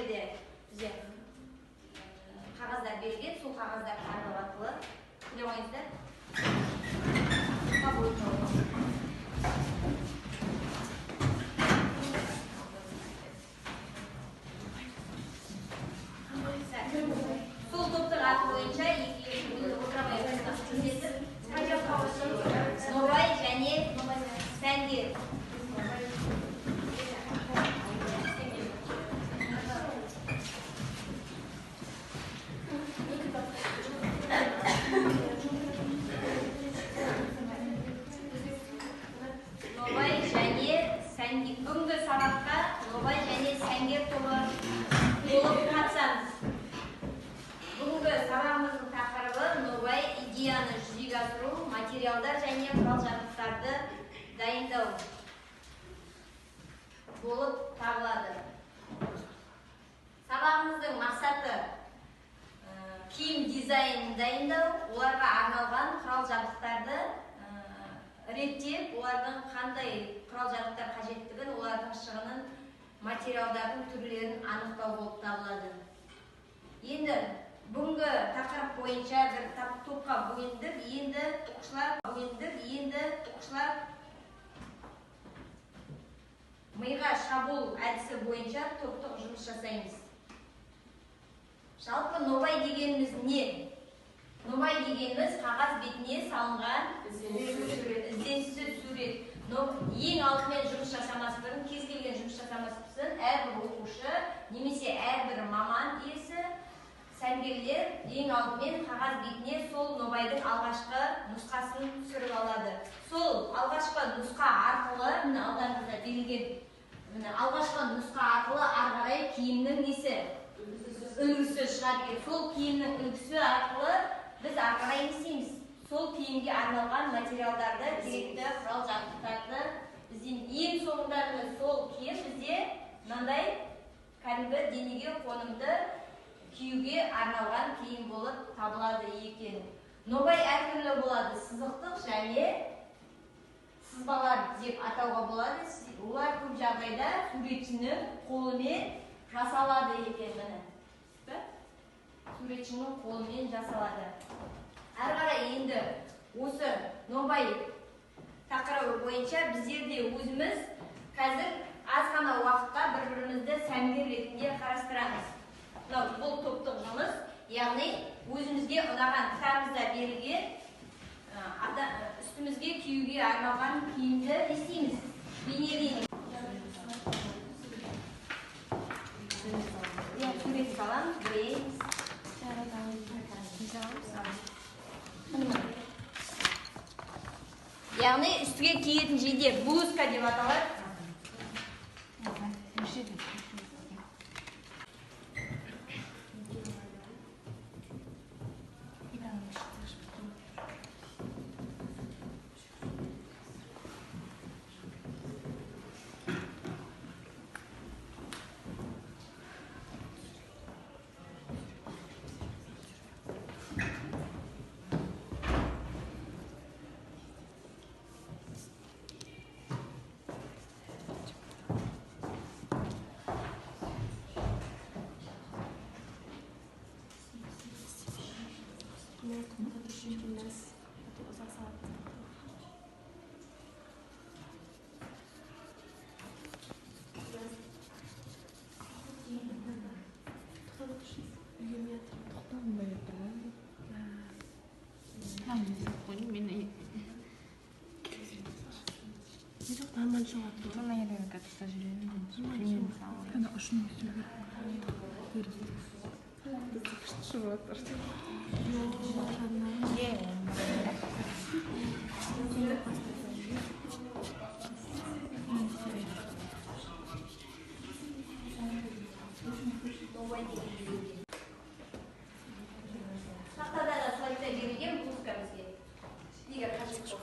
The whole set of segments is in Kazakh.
жерде бізде қағаздар берген, сол қағаздарды таңдау арқылы біле қойыңыздар. Сол топтың аты бойынша нобай және сәнгер. Бүгінгі сабаққа нобай және сәнгер тобы болып қатысамыз. Бүгінгі сабағымыздың тақырыбы нобай идеяны жүзеге асыру, материалдар және құрал-жабдықтарды дайындау болып табылады. Сабағымыздың мақсаты киім дизайнын дайындау, оларға арналған құрал-жабдықтарды реттеп, олардың қандай құрал-жабдықтар қажеттігін, олардың шығынын, материалдардың түрлерін анықтау болып табылады. Енді бүгінгі тақырып бойынша бір топқа бөліндік. Енді оқушылар миға шабуыл әдісі бойынша топтық жұмыс жасаймыз. Жалпы нобай дегеніміз не? Нобай дегеніміз қағаз бетіне салынған ізденісіз сурет. Ең алдымен жұмыс жасамас бұрын, кез келген жұмыс жасамас бұрын әрбір оқушы немесе әрбір маман иесі, сәнгерлер ең алдымен қағаз бетіне сол нобайдың алғашқы нұсқасын түсіріп алады. Сол алғашқы нұсқа арқылы, міне алдарыңызда берілген, алғашқы нұсқа арқылы ары қарай киімнің несі? Үлгісі шығады. Сол киімнің үлгісі арқылы біз ары қарай не істейміз? Сол киімге арналған материалдарды, керекті құрал-жабдықтарды іздейміз. Ең соңында сол киім бізде мынандай кәдімгі денеге қонымды киюге арналған киім болып табылады екен. Нобай әртүрлі болады. Сызықтық және сызбалар деп атауға болады. Олар көп жағдайда суретшінің қолымен жасалады екен. Суретшінің қолымен жасалады. Әрі қарай енді осы нобай тақырыбы бойынша біздер де өзіміз қазір аз ғана уақытқа бір-бірімізді сәнгер ретінде қарастырамыз. Бұл топтық жұмыс, яғни өзімізге ұнаған кітабымызда берілген үстімізге киюге арналған киімді естейміз, бейнелейміз. Сурет саламыз, бірееміз. Яғни үстіге киетін жейде блузка деп аталады. Тақтада да слайдта берілген блузка бізге. Егер қажет болса.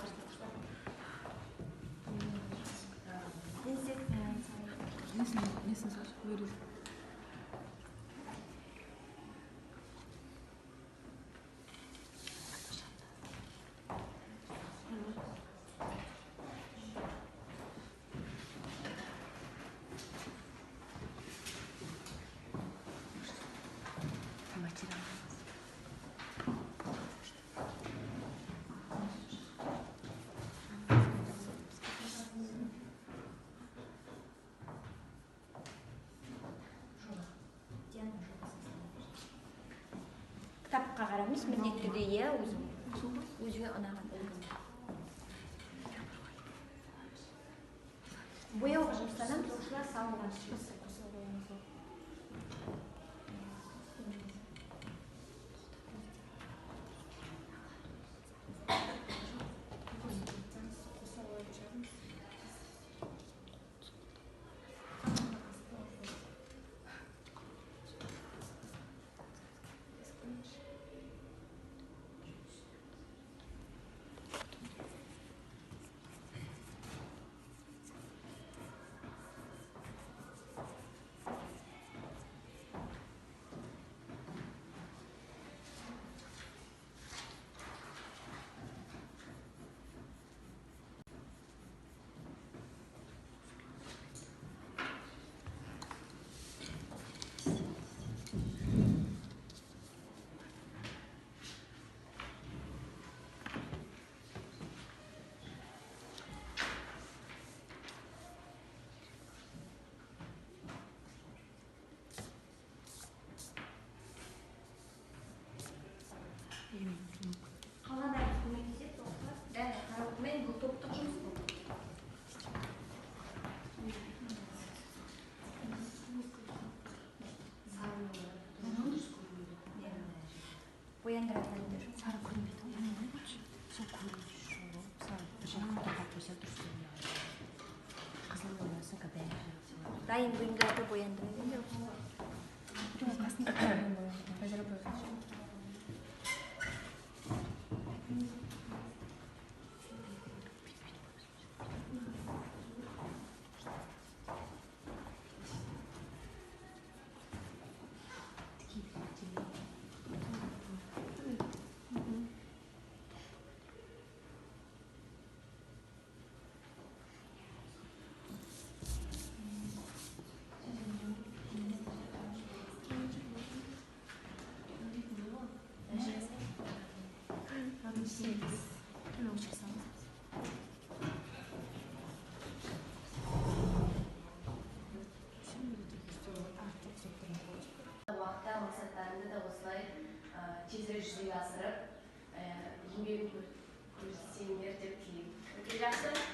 емес міндетті түрде иә өзіңе ұнаған бояуға жұмыстанамыз осылар салынған қалада көмектеседі оқытады қараумен бұл топтық жұмыс бояндырады сары көрінбейді сол көрініп жүру сары бір жағын тоқап қойса дұрыс көрінеді қызыл болмасын дайын бұйымдарды бояндырады уақытта мақсаттарыңды да осылай тезірек жүзеге асырып еңбегін көрсетсеңдер деп тілеймін. Өте жақсы.